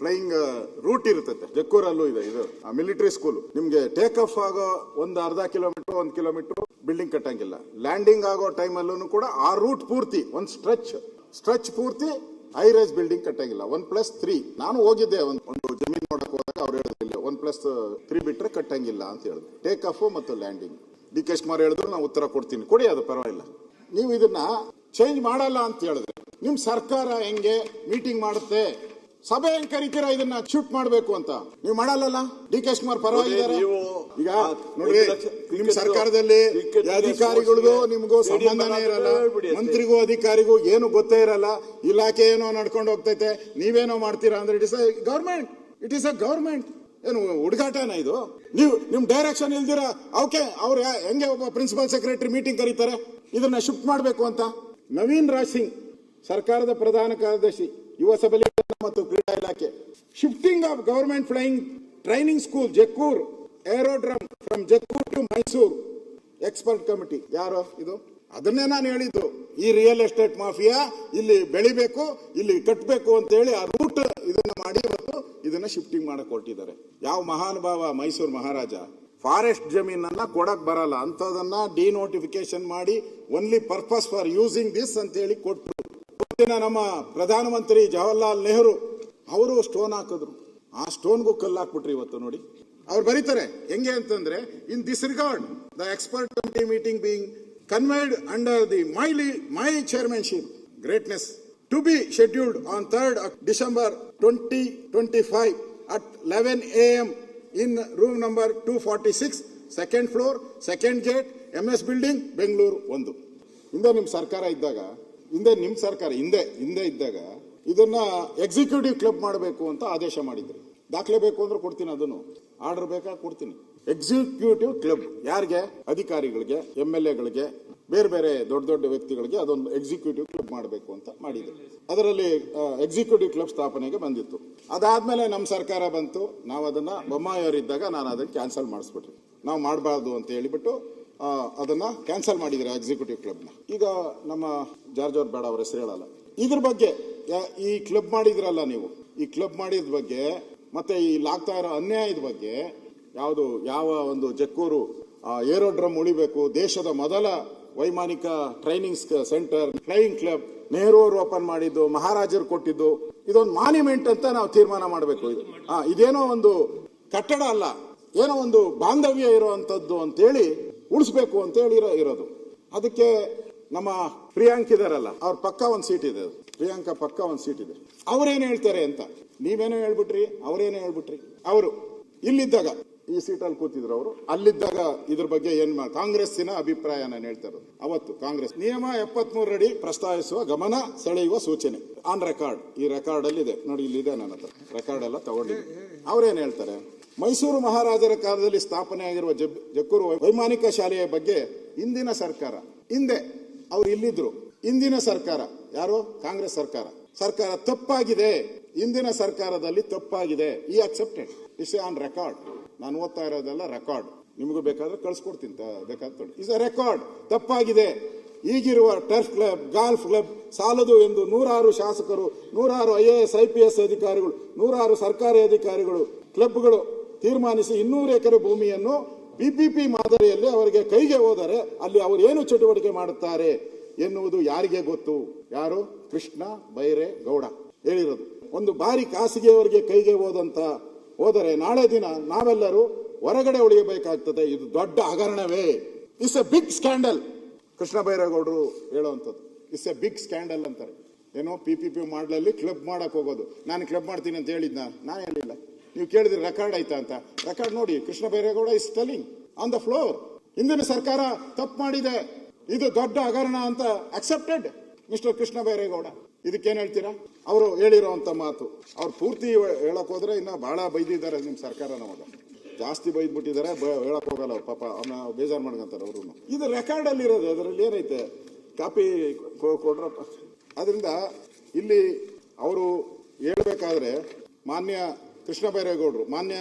Flying root ಇರ್ತದೆ. ಜಕ್ಕೂರಲ್ಲೂ ಇದೆ, ಇದು ಮಿಲಿಟರಿ ಸ್ಕೂಲ್. ನಿಮ್ಗೆ ಟೇಕ್ ಆಫ್ ಆಗೋ ಒಂದು ಅರ್ಧ ಕಿಲೋಮೀಟರ್ 1 ಕಿಲೋಮೀಟರ್ ಬಿಲ್ಡಿಂಗ್ ಕಟ್ಟಂಗಿಲ್ಲ. ಲ್ಯಾಂಡಿಂಗ್ ಆಗೋ ಟೈಮಲ್ಲೂ ಕೂಡ ಆ ರೂಟ್ ಪೂರ್ತಿ ಒಂದು ಸ್ಟ್ರೆಚ್ ಪೂರ್ತಿ ಹೈ ರೈಸ್ ಬಿಲ್ಡಿಂಗ್ ಕಟ್ಟಂಗಿಲ್ಲ. 1+3 ನಾನು ಹೋಗಿದ್ದೆ ಒಂದು ಜಮೀನ್ ನೋಡಕ್ ಹೋದಾಗ ಅವ್ರು ಹೇಳಿದಿಲ್ಲ 1+3 ಬಿಟ್ರೆ ಕಟ್ಟಂಗಿಲ್ಲ ಅಂತ ಹೇಳಿದ್ರು. ಟೇಕ್ ಆಫ್ ಮತ್ತು ಲ್ಯಾಂಡಿಂಗ್. ಡಿ ಕೆ ಶಿವಕುಮಾರ್ ಹೇಳಿದ್ರು ನಾವು ಉತ್ತರ ಕೊಡ್ತೀನಿ, ಕೊಡಿ, ಅದು ಪರವಾಗಿಲ್ಲ. ನೀವು ಇದನ್ನ ಚೇಂಜ್ ಮಾಡಲ್ಲ ಅಂತ ಹೇಳಿದ್ರೆ ನಿಮ್ ಸರ್ಕಾರ ಹೆಂಗೆ ಮೀಟಿಂಗ್ ಮಾಡುತ್ತೆ, ಸಭೆ ಹೆಂಗ್ ಕರಿತೀರಾ ಇದನ್ನ ಶಿಫ್ಟ್ ಮಾಡ್ಬೇಕು ಅಂತ? ನೀವು ಮಾಡಲ್ಲ. ಡಿ ಕೆ ಶಿವಕುಮಾರ್ ಪರವಾಗಿದ್ದಾರೆ. ಈಗ ನೋಡ್ರಿ, ನಿಮ್ ಸರ್ಕಾರದಲ್ಲಿ ಅಧಿಕಾರಿಗಳಿಗೂ ನಿಮ್ಗೂ ಸಂಬಂಧನೇ ಇರಲ್ಲ, ಮಂತ್ರಿಗೂ ಅಧಿಕಾರಿಗೂ ಏನು ಗೊತ್ತೇ ಇರಲ್ಲ, ಇಲಾಖೆ ಏನೋ ನಡ್ಕೊಂಡು ಹೋಗ್ತೈತೆ, ನೀವೇನೋ ಮಾಡ್ತೀರಾ ಅಂದ್ರೆ ಇಟ್ ಇಸ್ ಅ ಗವರ್ಮೆಂಟ್. ಏನು ಹುಡುಗಾಟನ ಇದು? ನೀವು ನಿಮ್ ಡೈರೆಕ್ಷನ್ ಇಲ್ದಿರಾ ಓಕೆ ಅವ್ರು ಹೆಂಗೆ ಒಬ್ಬ ಪ್ರಿನ್ಸಿಪಲ್ ಸೆಕ್ರೆಟರಿ ಮೀಟಿಂಗ್ ಕರೀತಾರೆ ಇದನ್ನ ಶಿಫ್ಟ್ ಮಾಡ್ಬೇಕು ಅಂತ? ನವೀನ್ ರಾಜ್ ಸಿಂಗ್, ಸರ್ಕಾರದ ಪ್ರಧಾನ ಕಾರ್ಯದರ್ಶಿ, ಯುವ ಸಬಲೀಕರಣ ಮತ್ತು ಕ್ರೀಡಾ ಇಲಾಖೆ. Shifting of government flying training school Jakkur aerodrome from Jakkur to Mysuru. Expert committee ಯಾರು ಇದು? ಅದನ್ನೇ ನಾನು ಹೇಳಿದ್ದು. ಈ ರಿಯಲ್ ಎಸ್ಟೇಟ್ ಮಾಫಿಯಾ ಇಲ್ಲಿ ಬೆಳಿಬೇಕು, ಇಲ್ಲಿ ಕಟ್ಟಬೇಕು ಅಂತ ಹೇಳಿ ಆ ರೂಟ್ ಇದನ್ನ ಮಾಡಿ ಇವತ್ತು ಇದನ್ನ ಶಿಫ್ಟಿಂಗ್ ಮಾಡಕ್ ಹೊರಟಿದ್ದಾರೆ. ಯಾವ ಮಹಾನುಭಾವ ಮೈಸೂರು ಮಹಾರಾಜ ಫಾರೆಸ್ಟ್ ಜಮೀನನ್ನ ಕೊಡಕ್ ಬರಲ್ಲ ಅಂತದನ್ನ ಡಿನೋಟಿಫಿಕೇಶನ್ ಮಾಡಿ only purpose for using this ಅಂತ ಹೇಳಿ ಕೊಟ್ಟರು. ನಮ್ಮ ಪ್ರಧಾನಮಂತ್ರಿ ಜವಾಹರ್ಲಾಲ್ ನೆಹರು ಅವರು ಸ್ಟೋನ್ ಹಾಕಿದ್ರು, ಆ ಸ್ಟೋನ್ಗೂ ಕಲ್ಲು ಹಾಕ್ಬಿಟ್ರಿ ಇವತ್ತು. ನೋಡಿ ಅವ್ರು ಬರೀತಾರೆ ಹೆಂಗೆ ಅಂತಂದ್ರೆ, in this regard the expert committee meeting being conveyed under the my chairmanship greatness to be scheduled on 3rd December 2025 at 11 a.m. in room number 246 second floor second gate MS building Bengaluru 1. ಹಿಂದೆ ನಿಮ್ಮ ಸರ್ಕಾರ ಇದ್ದಾಗ ಹಿಂದೆ ಇದ್ದಾಗ ಇದನ್ನ executive club ಮಾಡಬೇಕು ಅಂತ ಆದೇಶ ಮಾಡಿದ್ರು. ದಾಖಲೆ ಬೇಕು ಅಂದ್ರೆ ಕೊಡ್ತೀನಿ, ಅದನ್ನು ಆರ್ಡರ್ ಬೇಕಾ ಕೊಡ್ತೀನಿ. ಎಕ್ಸಿಕ್ಯೂಟಿವ್ ಕ್ಲಬ್ ಯಾರಿಗೆ? ಅಧಿಕಾರಿಗಳಿಗೆ, MLAಗಳಿಗೆ, ಬೇರೆ ಬೇರೆ ದೊಡ್ಡ ದೊಡ್ಡ ವ್ಯಕ್ತಿಗಳಿಗೆ ಅದೊಂದು ಎಕ್ಸಿಕ್ಯೂಟಿವ್ ಕ್ಲಬ್ ಮಾಡಬೇಕು ಅಂತ ಮಾಡಿದ್ರು. ಅದರಲ್ಲಿ ಎಕ್ಸಿಕ್ಯೂಟಿವ್ ಕ್ಲಬ್ ಸ್ಥಾಪನೆಗೆ ಬಂದಿತ್ತು. ಅದಾದ್ಮೇಲೆ ನಮ್ಮ ಸರ್ಕಾರ ಬಂತು, ನಾವು ಅದನ್ನ ಬೊಮ್ಮಾಯಿಯವರಿದ್ದಾಗ ನಾನು ಅದನ್ನ ಕ್ಯಾನ್ಸಲ್ ಮಾಡಿಸ್ಬಿಟ್ರಿ. ನಾವು ಮಾಡಬಾರ್ದು ಅಂತ ಹೇಳಿಬಿಟ್ಟು ಅದನ್ನ ಕ್ಯಾನ್ಸಲ್ ಮಾಡಿದ್ರೆ ಎಕ್ಸಿಕ್ಯೂಟಿವ್ ಕ್ಲಬ್ನ. ಈಗ ನಮ್ಮ ಜಾರ್ಜ್ ಅವ್ರು ಬೇಡ, ಅವ್ರ ಹೆಸರು ಹೇಳಲ್ಲ. ಇದ್ರ ಬಗ್ಗೆ ಈ ಕ್ಲಬ್ ಮಾಡಿದ್ರಲ್ಲ ನೀವು, ಈ ಕ್ಲಬ್ ಮಾಡಿದ ಬಗ್ಗೆ ಮತ್ತೆ ಈ ಆಗ್ತಾ ಇರೋ ಅನ್ಯಾಯದ ಬಗ್ಗೆ ಯಾವ ಒಂದು ಜಕ್ಕೂರು ಏರೋಡ್ರಮ್ ಉಳಿಬೇಕು, ದೇಶದ ಮೊದಲ ವೈಮಾನಿಕ training centre flying club Nehru ಅವರು ಓಪನ್ ಮಾಡಿದ್ದು, ಮಹಾರಾಜರು ಕೊಟ್ಟಿದ್ದು, ಇದೊಂದು ಮಾನ್ಯುಮೆಂಟ್ ಅಂತ ನಾವು ತೀರ್ಮಾನ ಮಾಡಬೇಕು. ಇದೇನೋ ಒಂದು ಕಟ್ಟಡ ಅಲ್ಲ, ಏನೋ ಒಂದು ಬಾಂಧವ್ಯ ಇರುವಂತದ್ದು ಅಂತೇಳಿ ಉಳಿಸ್ಬೇಕು ಅಂತ ಹೇಳಿ ಇರೋದು. ಅದಕ್ಕೆ ನಮ್ಮ ಪ್ರಿಯಾಂಕ್ ಇದಾರಲ್ಲ, ಅವ್ರ ಪಕ್ಕ ಒಂದು ಸೀಟ್ ಇದೆ, ಪ್ರಿಯಾಂಕಾ ಪಕ್ಕ ಒಂದು ಸೀಟ್ ಇದೆ. ಅವ್ರೇನು ಹೇಳ್ತಾರೆ ಅಂತ ನೀವೇನೋ ಹೇಳ್ಬಿಟ್ರಿ, ಅವರೇನೋ ಹೇಳ್ಬಿಟ್ರಿ. ಅವರು ಇಲ್ಲಿದ್ದಾಗ ಈ ಸೀಟಲ್ಲಿ ಕೂತಿದ್ರು, ಅವರು ಅಲ್ಲಿದ್ದಾಗ ಇದ್ರ ಬಗ್ಗೆ ಏನ್ ಕಾಂಗ್ರೆಸ್ಸಿನ ಅಭಿಪ್ರಾಯ ನಾನು ಹೇಳ್ತಾ ಇರೋದು. ಅವತ್ತು ಕಾಂಗ್ರೆಸ್ ನಿಯಮ 73 ಅಡಿ ಪ್ರಸ್ತಾವಿಸುವ ಗಮನ ಸೆಳೆಯುವ ಸೂಚನೆ ಆನ್ ರೆಕಾರ್ಡ್, ಈ ರೆಕಾರ್ಡ್ ಅಲ್ಲಿ ಇದೆ ನೋಡಿ, ಇಲ್ಲಿದೆ ನನ್ನ ಹತ್ರ ರೆಕಾರ್ಡ್ ಎಲ್ಲ ತಗೊಂಡಿದ್ದೀನಿ. ಅವ್ರೇನ್ ಹೇಳ್ತಾರೆ, ಮೈಸೂರು ಮಹಾರಾಜರ ಕಾಲದಲ್ಲಿ ಸ್ಥಾಪನೆಯಾಗಿರುವ ಜಕ್ಕೂರು ವೈಮಾನಿಕ ಶಾಲೆಯ ಬಗ್ಗೆ ಇಂದಿನ ಸರ್ಕಾರ, ಹಿಂದೆ ಅವ್ರು ಇಲ್ಲಿದ್ರು, ಇಂದಿನ ಸರ್ಕಾರ ಯಾರು? ಕಾಂಗ್ರೆಸ್ ಸರ್ಕಾರ ತಪ್ಪಾಗಿದೆ, ಇಂದಿನ ಸರ್ಕಾರದಲ್ಲಿ ತಪ್ಪಾಗಿದೆ. ಈ ಅಕ್ಸೆಪ್ಟೆಡ್, ಇಟ್ಸ್ ಆನ್ ರೆಕಾರ್ಡ್. ನಾನು ಓದ್ತಾ ಇರೋದೆಲ್ಲ ರೆಕಾರ್ಡ್, ನಿಮಗೂ ಬೇಕಾದ್ರೆ ಕಳ್ಸಿಕೊಡ್ತೀನಿ, ಬೇಕಾದ್ರೆ ಇಸ್ ಅ ರೆಕಾರ್ಡ್. ತಪ್ಪಾಗಿದೆ. ಈಗಿರುವ ಟರ್ಫ್ ಕ್ಲಬ್, ಗಾಲ್ಫ್ ಕ್ಲಬ್ ಸಾಲದು ಎಂದು 106 ಶಾಸಕರು, 106 IAS IPS ಅಧಿಕಾರಿಗಳು, 106 ಸರ್ಕಾರಿ ಅಧಿಕಾರಿಗಳು, ಕ್ಲಬ್ಗಳು ತೀರ್ಮಾನಿಸಿ 200 ಎಕರೆ ಭೂಮಿಯನ್ನು PPP ಮಾದರಿಯಲ್ಲಿ ಅವರಿಗೆ ಕೈಗೆ ಹೋದರೆ ಅಲ್ಲಿ ಅವರು ಏನು ಚಟುವಟಿಕೆ ಮಾಡುತ್ತಾರೆ ಎನ್ನುವುದು ಯಾರಿಗೆ ಗೊತ್ತು? ಯಾರು? ಕೃಷ್ಣ ಬೈರೆ ಗೌಡ ಹೇಳಿರೋದು. ಒಂದು ಬಾರಿ ಖಾಸಗಿಯವರಿಗೆ ಕೈಗೆ ಹೋದರೆ ನಾಳೆ ದಿನ ನಾವೆಲ್ಲರೂ ಹೊರಗಡೆ ಉಳಿಯಬೇಕಾಗ್ತದೆ. ಇದು ದೊಡ್ಡ ಹಗರಣವೇ. It's a big scandal. Krishna ಬೈರೇಗೌಡರು ಹೇಳುವಂಥದ್ದು ಇಟ್ಸ್ ಎ ಬಿಗ್ ಸ್ಕ್ಯಾಂಡಲ್ ಅಂತಾರೆ. ಏನೋ PPP ಮಾಡಲಲ್ಲಿ ಕ್ಲಬ್ ಮಾಡಕ್ ಹೋಗೋದು. ನಾನು ಕ್ಲಬ್ ಮಾಡ್ತೀನಿ ಅಂತ ಹೇಳಿದ್ನ? ನಾನು ಹೇಳಿಲ್ಲ. ನೀವು ಕೇಳಿದ್ರೆ ರೆಕಾರ್ಡ್ ಆಯ್ತಾ ಅಂತ. ರೆಕಾರ್ಡ್ ನೋಡಿ, Krishna Byregowda is telling on the floor, ಹಿಂದಿನ ಸರ್ಕಾರ ತಪ್ಪು ಮಾಡಿದೆ, ಇದು ದೊಡ್ಡ ಹಗರಣ ಅಂತ ಅಕ್ಸೆಪ್ಟೆಡ್ ಮಿಸ್ಟರ್ ಕೃಷ್ಣ ಬೈರೇಗೌಡ. ಇದಕ್ಕೇನ್ ಹೇಳ್ತೀರಾ? ಅವರು ಹೇಳಿರೋಂತ ಮಾತು ಅವ್ರು ಪೂರ್ತಿ ಹೇಳಕ್ ಹೋದ್ರೆ ಇನ್ನ ಬಹಳ ಬೈದಿದ್ದಾರೆ ನಿಮ್ಮ ಸರ್ಕಾರ, ನಮಗ ಜಾಸ್ತಿ ಬೈದ್ಬಿಟ್ಟಿದ್ದಾರೆ, ಹೇಳಕ್ ಹೋಗಲ್ಲ ಅವ್ರು, ಪಾಪ ಅವನ್ನ ಬೇಜಾರು ಮಾಡ್ಕೊಂತಾರೆ ಅವರು. ಇದು ರೆಕಾರ್ಡ್ ಅಲ್ಲಿ ಇರೋದು, ಅದರಲ್ಲಿ ಏನೈತೆ ಕಾಪಿ ಕೊಡ್ರಪ್ಪ. ಅದರಿಂದ ಇಲ್ಲಿ ಅವರು ಹೇಳ್ಬೇಕಾದ್ರೆ ಮಾನ್ಯ ಕೃಷ್ಣ ಬೈರೇಗೌಡರು, ಮಾನ್ಯ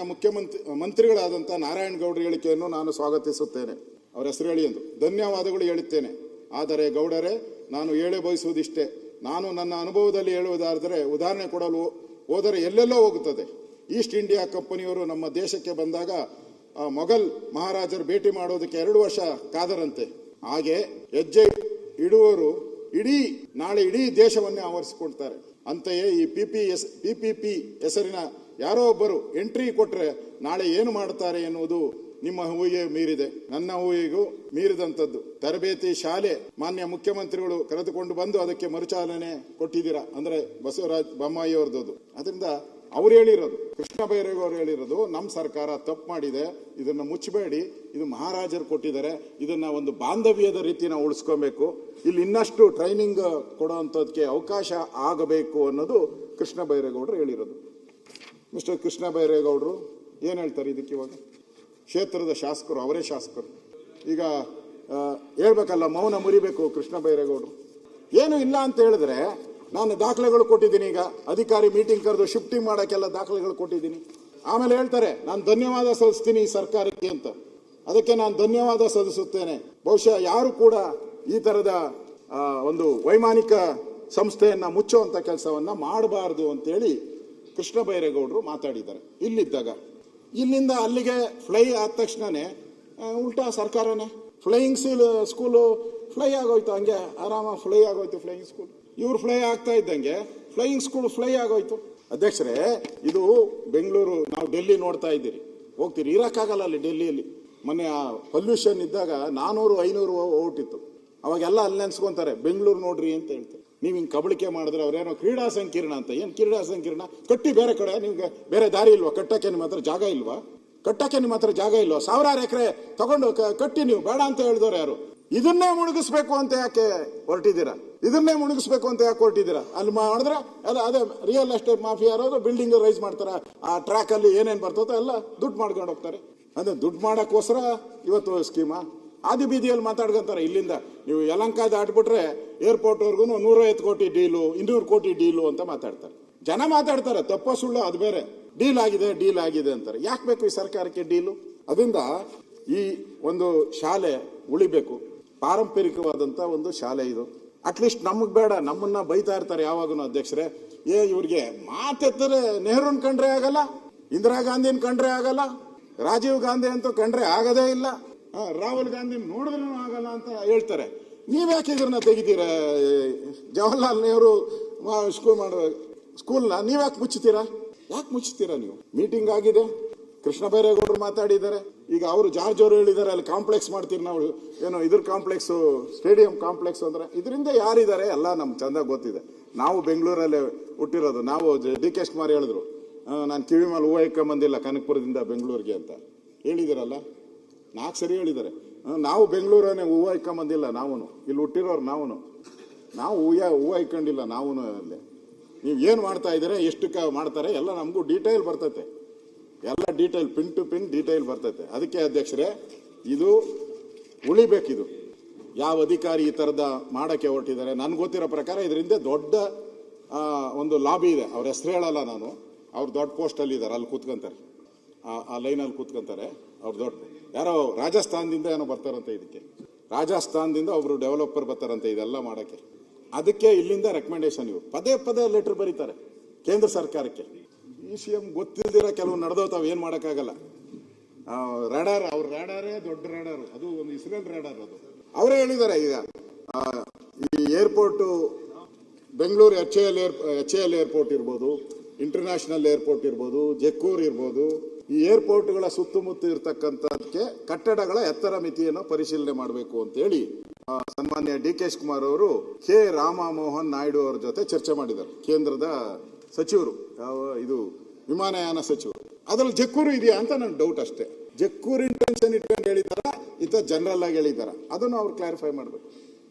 ಮಂತ್ರಿಗಳಾದಂಥ ನಾರಾಯಣ ಗೌಡ್ರ ಹೇಳಿಕೆಯನ್ನು ನಾನು ಸ್ವಾಗತಿಸುತ್ತೇನೆ. ಅವರ ಹೆಸರು ಹೇಳಿ ಎಂದು ಧನ್ಯವಾದಗಳು ಹೇಳುತ್ತೇನೆ. ಆದರೆ ಗೌಡರೇ, ನಾನು ಹೇಳೇ ಬಯಸುವುದಿಷ್ಟೇ. ನಾನು ನನ್ನ ಅನುಭವದಲ್ಲಿ ಹೇಳುವುದಾದರೆ ಉದಾಹರಣೆ ಕೊಡಲು ಹೋದರೆ ಎಲ್ಲೆಲ್ಲೋ ಹೋಗುತ್ತದೆ. ಈಸ್ಟ್ ಇಂಡಿಯಾ ಕಂಪನಿಯವರು ನಮ್ಮ ದೇಶಕ್ಕೆ ಬಂದಾಗ ಮೊಘಲ್ ಮಹಾರಾಜರು ಭೇಟಿ ಮಾಡೋದಕ್ಕೆ 2 ವರ್ಷ ಕಾದರಂತೆ. ಹಾಗೆ ಹೆಜ್ಜೆ ಇಡುವವರು ನಾಳೆ ಇಡೀ ದೇಶವನ್ನೇ ಆವರಿಸಿಕೊಳ್ತಾರೆ. ಅಂತೆಯೇ ಈ PPP ಹೆಸರಿನ ಯಾರೋ ಒಬ್ಬರು ಎಂಟ್ರಿ ಕೊಟ್ರೆ ನಾಳೆ ಏನು ಮಾಡ್ತಾರೆ ಎನ್ನುವುದು ನಿಮ್ಮ ಊಹೆ ಮೀರಿದೆ, ನನ್ನ ಊಹೆಗೂ ಮೀರಿದಂಥದ್ದು. ತರಬೇತಿ ಶಾಲೆ ಮಾನ್ಯ ಮುಖ್ಯಮಂತ್ರಿಗಳು ಕರೆದುಕೊಂಡು ಬಂದು ಅದಕ್ಕೆ ಮರುಚಾಲನೆ ಕೊಟ್ಟಿದ್ದೀರಾ, ಅಂದ್ರೆ ಬಸವರಾಜ ಬೊಮ್ಮಾಯಿ ಅವ್ರದ್ದು. ಅದರಿಂದ ಅವ್ರು ಹೇಳಿರೋದು, ಕೃಷ್ಣ ಬೈರೇಗೌಡರು ಹೇಳಿರೋದು, ನಮ್ಮ ಸರ್ಕಾರ ತಪ್ಪು ಮಾಡಿದೆ, ಇದನ್ನ ಮುಚ್ಚಬೇಡಿ, ಇದು ಮಹಾರಾಜರು ಕೊಟ್ಟಿದ್ದಾರೆ, ಇದನ್ನ ಒಂದು ಬಾಂಧವ್ಯದ ರೀತಿ ನಾವು ಉಳಿಸ್ಕೊಬೇಕು, ಇಲ್ಲಿ ಇನ್ನಷ್ಟು ಟ್ರೈನಿಂಗ್ ಕೊಡುವಂಥದ್ದಕ್ಕೆ ಅವಕಾಶ ಆಗಬೇಕು ಅನ್ನೋದು ಕೃಷ್ಣ ಬೈರೇಗೌಡರು ಹೇಳಿರೋದು. ಮಿಸ್ಟರ್ ಕೃಷ್ಣ ಬೈರೇಗೌಡರು ಏನು ಹೇಳ್ತಾರೆ ಇದಕ್ಕೆ? ಇವಾಗ ಕ್ಷೇತ್ರದ ಶಾಸಕರು, ಅವರೇ ಶಾಸಕರು, ಈಗ ಹೇಳ್ಬೇಕಲ್ಲ, ಮೌನ ಮುರಿಬೇಕು ಕೃಷ್ಣ ಬೈರೇಗೌಡರು. ಏನು ಇಲ್ಲ ಅಂತ ಹೇಳಿದ್ರೆ ನಾನು ದಾಖಲೆಗಳು ಕೊಟ್ಟಿದ್ದೀನಿ, ಈಗ ಅಧಿಕಾರಿ ಮೀಟಿಂಗ್ ಕರೆದು ಶಿಫ್ಟಿಂಗ್ ಮಾಡೋಕ್ಕೆಲ್ಲ ದಾಖಲೆಗಳು ಕೊಟ್ಟಿದ್ದೀನಿ. ಆಮೇಲೆ ಹೇಳ್ತಾರೆ ನಾನು ಧನ್ಯವಾದ ಸಲ್ಲಿಸ್ತೀನಿ ಈ ಸರ್ಕಾರಕ್ಕೆ ಅಂತ. ಅದಕ್ಕೆ ನಾನು ಧನ್ಯವಾದ ಸಲ್ಲಿಸುತ್ತೇನೆ. ಬಹುಶಃ ಯಾರು ಕೂಡ ಈ ತರದ ಒಂದು ವೈಮಾನಿಕ ಸಂಸ್ಥೆಯನ್ನ ಮುಚ್ಚುವಂತ ಕೆಲಸವನ್ನ ಮಾಡಬಾರದು ಅಂತೇಳಿ ಕೃಷ್ಣ ಬೈರೇಗೌಡರು ಮಾತಾಡಿದ್ದಾರೆ ಇಲ್ಲಿದ್ದಾಗ. ಇಲ್ಲಿಂದ ಅಲ್ಲಿಗೆ ಫ್ಲೈ ಆದ ತಕ್ಷಣನೇ ಉಲ್ಟಾ ಸರ್ಕಾರನೇ ಫ್ಲೈಯಿಂಗ್ ಸ್ಕೂಲು ಫ್ಲೈ ಆಗೋಯ್ತು, ಹಂಗೆ ಆರಾಮ ಫ್ಲೈ ಆಗೋಯ್ತು ಫ್ಲೈಯಿಂಗ್ ಸ್ಕೂಲ್. ಇವ್ರು ಫ್ಲೈ ಆಗ್ತಾ ಇದ್ದಂಗೆ ಫ್ಲೈಯಿಂಗ್ ಸ್ಕೂಲ್ ಫ್ಲೈ ಆಗೋಯ್ತು. ಅಧ್ಯಕ್ಷರೇ, ಇದು ಬೆಂಗಳೂರು, ನಾವು ಡೆಲ್ಲಿ ನೋಡ್ತಾ ಇದ್ದೀರಿ, ಹೋಗ್ತೀರಿ, ಇರೋಕ್ಕಾಗಲ್ಲ ಅಲ್ಲಿ ಡೆಲ್ಲಿಯಲ್ಲಿ. ಮೊನ್ನೆ ಪೊಲ್ಯೂಷನ್ ಇದ್ದಾಗ 400-500 ಓಟಿತ್ತು. ಅವಾಗೆಲ್ಲ ಅಲ್ಲಿ ನೆನ್ಸ್ಕೊಂತಾರೆ ಬೆಂಗಳೂರು ನೋಡ್ರಿ ಅಂತ ಹೇಳ್ತಾರೆ. ನೀವು ಹಿಂಗೆ ಕಬಳಿಕೆ ಮಾಡಿದ್ರೆ ಅವ್ರೇನೋ ಕ್ರೀಡಾ ಸಂಕೀರ್ಣ ಅಂತ. ಏನು ಕ್ರೀಡಾ ಸಂಕೀರ್ಣ? ಕಟ್ಟಿ ಬೇರೆ ಕಡೆ, ನಿಮ್ಗೆ ಬೇರೆ ದಾರಿ ಇಲ್ವಾ? ಕಟ್ಟಕ್ಕೆ ನಿಮ್ಮ ಹತ್ರ ಜಾಗ ಇಲ್ವಾ? ಕಟ್ಟಕ್ಕೆ ನಿಮ್ಮ ಹತ್ರ ಜಾಗ ಇಲ್ವಾ? 1000 ಎಕರೆ ತಗೊಂಡು ಕಟ್ಟಿ, ನೀವು ಬೇಡ ಅಂತ ಹೇಳಿದವ್ರು ಯಾರು? ಇದನ್ನೇ ಮುಳುಗಿಸ್ಬೇಕು ಅಂತ ಯಾಕೆ ಹೊರಟಿದ್ದೀರಾ? ಇದನ್ನೇ ಮುಳುಗಿಸ್ಬೇಕು ಅಂತ ಯಾಕೆ ಹೊರಟಿದ್ದೀರಾ? ಅಲ್ಲಿ ಮಾಡಿದ್ರೆ ಅಲ್ಲ, ಅದೇ ರಿಯಲ್ ಎಸ್ಟೇಟ್ ಮಾಫಿಯಾ ಯಾರೋ ಬಿಲ್ಡಿಂಗ್ ರೈಸ್ ಮಾಡ್ತಾರೆ, ಆ ಟ್ರ್ಯಾಕ್ ಅಲ್ಲಿ ಏನೇನು ಬರ್ತದೋ ಎಲ್ಲ ದುಡ್ಡು ಮಾಡ್ಕೊಂಡು ಹೋಗ್ತಾರೆ. ಅಂದ್ರೆ ದುಡ್ಡು ಮಾಡೋಕ್ಕೋಸ್ಕರ ಇವತ್ತು ಸ್ಕೀಮಾ ಆದಿ ಬೀದಿಯಲ್ಲಿ ಮಾತಾಡ್ಕೊಂತಾರೆ. ಇಲ್ಲಿಂದ ನೀವು ಯಲಂಕ ದಾಟ್ಬಿಟ್ರೆ ಏರ್ಪೋರ್ಟ್ವರೆಗೂ 150 ಕೋಟಿ ಡೀಲು, 200 ಕೋಟಿ ಡೀಲು ಅಂತ ಮಾತಾಡ್ತಾರೆ. ಜನ ಮಾತಾಡ್ತಾರೆ, ತಪ್ಪ ಸುಳ್ಳು ಅದು ಬೇರೆ. ಡೀಲ್ ಆಗಿದೆ ಅಂತಾರೆ. ಯಾಕೆ ಬೇಕು ಈ ಸರ್ಕಾರಕ್ಕೆ ಡೀಲು? ಅದರಿಂದ ಈ ಒಂದು ಶಾಲೆ ಉಳಿಬೇಕು, ಪಾರಂಪರಿಕವಾದಂತ ಒಂದು ಶಾಲೆ ಇದು. ಅಟ್ಲೀಸ್ಟ್ ನಮಗ್ ಬೇಡ, ನಮ್ಮನ್ನ ಬೈತಾ ಇರ್ತಾರೆ ಯಾವಾಗೂ ಅಧ್ಯಕ್ಷರೇ, ಇವ್ರಿಗೆ ಮಾತೆತ್ತರೆ ನೆಹರೂನ್ ಕಂಡ್ರೆ ಆಗಲ್ಲ, ಇಂದಿರಾ ಗಾಂಧಿನ ಕಂಡ್ರೆ ಆಗಲ್ಲ, ರಾಜೀವ್ ಗಾಂಧಿ ಅಂತೂ ಕಂಡ್ರೆ ಆಗದೇ ಇಲ್ಲ, ರಾಹುಲ್ ಗಾಂಧಿ ನೋಡಿದ್ರೂ ಆಗಲ್ಲ ಅಂತ ಹೇಳ್ತಾರೆ. ನೀವ್ಯಾಕೆ ಇದನ್ನ ತೆಗಿತೀರಾ? ಜವಾಹರ್ಲಾಲ್ ನೆಹರು ಸ್ಕೂಲ್ನ ನೀವ್ಯಾಕೆ ಮುಚ್ಚುತ್ತೀರಾ? ಯಾಕೆ ಮುಚ್ಚುತ್ತೀರಾ ನೀವು? ಮೀಟಿಂಗ್ ಆಗಿದೆ, ಕೃಷ್ಣ ಬೈರೇಗೌಡರು ಮಾತಾಡಿದ್ದಾರೆ. ಈಗ ಅವರು ಜಾರ್ಜ್ ಅವರು ಹೇಳಿದ್ದಾರೆ ಅಲ್ಲಿ ಕಾಂಪ್ಲೆಕ್ಸ್ ಮಾಡ್ತೀರಿ ನಾವು, ಏನೋ ಇದ್ರ ಕಾಂಪ್ಲೆಕ್ಸ್, ಸ್ಟೇಡಿಯಂ ಕಾಂಪ್ಲೆಕ್ಸ್ ಅಂದ್ರೆ. ಇದರಿಂದ ಯಾರಿದ್ದಾರೆ ಎಲ್ಲ ನಮ್ಗೆ ಚಂದ ಗೊತ್ತಿದೆ. ನಾವು ಬೆಂಗಳೂರಲ್ಲೇ ಹುಟ್ಟಿರೋದು. ನಾವು DK ಶಿವಕುಮಾರ್ ಹೇಳಿದ್ರು, ನಾನು ಕಿವಿ ಮೇಲೆ ಹೂವು ಇಕ್ಕೊಂಬಂದಿಲ್ಲ ಕನಕಪುರದಿಂದ ಬೆಂಗಳೂರಿಗೆ ಅಂತ ಹೇಳಿದಾರಲ್ಲ, 4 ಸರಿ ಹೇಳಿದ್ದಾರೆ. ನಾವು ಬೆಂಗಳೂರನ್ನೇ ಹೂವು ಇಕ್ಕೊಂಬಂದಿಲ್ಲ, ನಾವು ಇಲ್ಲಿ ಹುಟ್ಟಿರೋರು, ನಾವು ಹೂವು ಇಕ್ಕೊಂಡಿಲ್ಲ ನಾವು. ಅಲ್ಲಿ ನೀವು ಏನು ಮಾಡ್ತಾ ಇದ್ದೀರಾ, ಎಷ್ಟು ಮಾಡ್ತಾರೆ ಎಲ್ಲ ನಮಗೂ ಡೀಟೇಲ್ ಬರ್ತೈತೆ, ಎಲ್ಲ detail, pin to pin detail ಬರ್ತೈತೆ. ಅದಕ್ಕೆ ಅಧ್ಯಕ್ಷರೇ, ಇದು ಉಳಿಬೇಕಿದು. ಯಾವ ಅಧಿಕಾರಿ ಈ ಥರದ ಮಾಡೋಕ್ಕೆ ಹೊರಟಿದ್ದಾರೆ, ನನ್ಗೆ ಗೊತ್ತಿರೋ ಪ್ರಕಾರ ಇದರಿಂದ ದೊಡ್ಡ ಒಂದು ಲಾಬಿ ಇದೆ. ಅವ್ರ ಹೆಸರು ಹೇಳಲ್ಲ ನಾನು, ಅವ್ರು ದೊಡ್ಡ ಪೋಸ್ಟಲ್ಲಿ ಇದ್ದಾರೆ, ಅಲ್ಲಿ ಕೂತ್ಕೊಂತಾರೆ, ಆ ಲೈನಲ್ಲಿ ಕೂತ್ಕೊಂತಾರೆ. ಅವ್ರು ದೊಡ್ಡ ಯಾರೋ ರಾಜಸ್ಥಾನದಿಂದ ಏನೋ ಬರ್ತಾರಂತೆ, ಇದಕ್ಕೆ ರಾಜಸ್ಥಾನದಿಂದ ಒಬ್ರು ಡೆವಲಪರ್ ಬರ್ತಾರಂತೆ ಇದೆಲ್ಲ ಮಾಡೋಕ್ಕೆ. ಅದಕ್ಕೆ ಇಲ್ಲಿಂದ ರೆಕಮೆಂಡೇಶನ್, ಇವರು ಪದೇ ಲೆಟರ್ ಬರೀತಾರೆ ಕೇಂದ್ರ ಸರ್ಕಾರಕ್ಕೆ. CM ಗೊತ್ತಿಲ್ದಿರ ಕೆಲವು ನಡೆದೋತಾವ್, ಏನು ಮಾಡೋಕ್ಕಾಗಲ್ಲ. ರೇಡಾರ್, ಅವ್ರ ರೇಡಾರೇ ದೊಡ್ಡ ರೇಡಾರು, ಅದು ಒಂದು ಇಸ್ರೇಲ್ ರೇಡಾರ್. ಅದು ಅವರೇ ಹೇಳಿದ್ದಾರೆ. ಈಗ ಈ ಏರ್ಪೋರ್ಟು ಬೆಂಗಳೂರು HAL ಏರ್ಪೋರ್ಟ್ ಇರ್ಬೋದು, ಇಂಟರ್ನ್ಯಾಷನಲ್ ಏರ್ಪೋರ್ಟ್ ಇರ್ಬೋದು, ಜಕ್ಕೂರ್ ಇರ್ಬೋದು, ಈ ಏರ್ಪೋರ್ಟ್ಗಳ ಸುತ್ತಮುತ್ತ ಇರ್ತಕ್ಕಂಥದಕ್ಕೆ ಕಟ್ಟಡಗಳ ಎತ್ತರ ಮಿತಿಯನ್ನು ಪರಿಶೀಲನೆ ಮಾಡಬೇಕು ಅಂತೇಳಿ ಸನ್ಮಾನ್ಯ DK ಶಿವಕುಮಾರ್ ಅವರು K ರಾಮಮೋಹನ್ ನಾಯ್ಡು ಅವರ ಜೊತೆ ಚರ್ಚೆ ಮಾಡಿದ್ದಾರೆ. ಕೇಂದ್ರದ ಸಚಿವರು, ಇದು ವಿಮಾನಯಾನ ಸಚಿವರು. ಅದ್ರಲ್ಲಿ ಜಕ್ಕೂರು ಇದೆಯಾ ಅಂತ ನನ್ ಡೌಟ್ ಅಷ್ಟೇ. ಜಕ್ಕೂರು ಇಂಟೆನ್ಷನ್ ಇಟ್ಕೊಂಡು ಹೇಳಿದಾರ, ಜನರಲ್ ಆಗಿ ಹೇಳಿದಾರ, ಅದನ್ನು ಅವ್ರು ಕ್ಲಾರಿಫೈ ಮಾಡಬೇಕು.